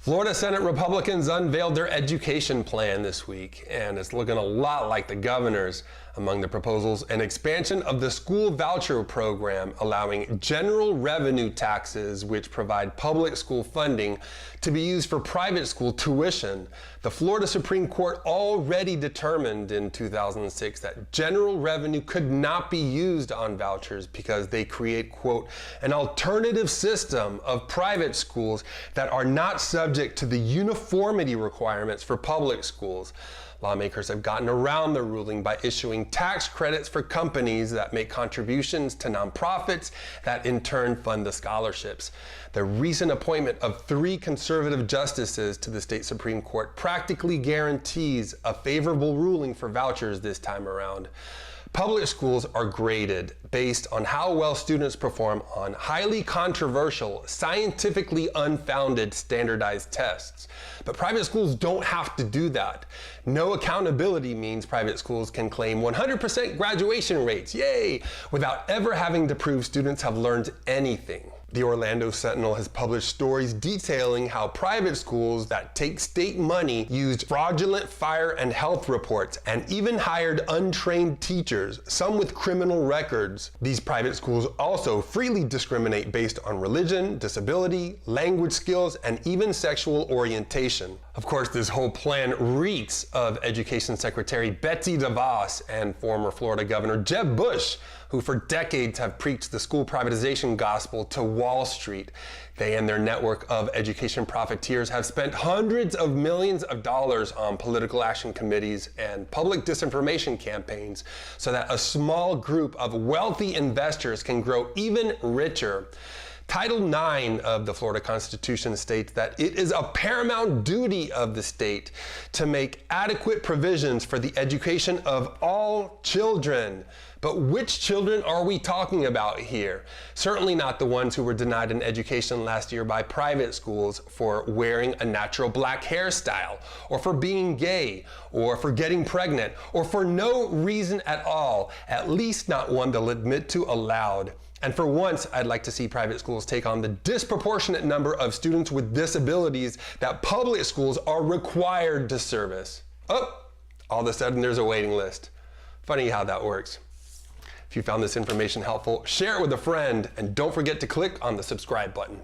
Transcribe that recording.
Florida Senate Republicans unveiled their education plan this week, and it's looking a lot like the governor's. Among the proposals, an expansion of the school voucher program, allowing general revenue taxes, which provide public school funding, to be used for private school tuition. The Florida Supreme Court already determined in 2006 that general revenue could not be used on vouchers because they create, quote, an alternative system of private schools that are not subject to the uniformity requirements for public schools. Lawmakers have gotten around the ruling by issuing tax credits for companies that make contributions to nonprofits that in turn fund the scholarships. The recent appointment of 3 conservative justices to the state Supreme Court practically guarantees a favorable ruling for vouchers this time around. Public schools are graded based on how well students perform on highly controversial, scientifically unfounded standardized tests. But private schools don't have to do that. No accountability means private schools can claim 100% graduation rates, yay, without ever having to prove students have learned anything. The Orlando Sentinel has published stories detailing how private schools that take state money used fraudulent fire and health reports and even hired untrained teachers, some with criminal records. These private schools also freely discriminate based on religion, disability, language skills, and even sexual orientation. Of course, this whole plan reeks of Education Secretary Betsy DeVos and former Florida Governor Jeb Bush, who for decades have preached the school privatization gospel to Wall Street. They and their network of education profiteers have spent hundreds of millions of dollars on political action committees and public disinformation campaigns so that a small group of wealthy investors can grow even richer. Title IX of the Florida Constitution states that it is a paramount duty of the state to make adequate provisions for the education of all children. But which children are we talking about here? Certainly not the ones who were denied an education last year by private schools for wearing a natural black hairstyle, or for being gay, or for getting pregnant, or for no reason at all, at least not one they'll admit to aloud. And for once, I'd like to see private schools take on the disproportionate number of students with disabilities that public schools are required to service. Oh, all of a sudden there's a waiting list. Funny how that works. If you found this information helpful, share it with a friend, and don't forget to click on the subscribe button.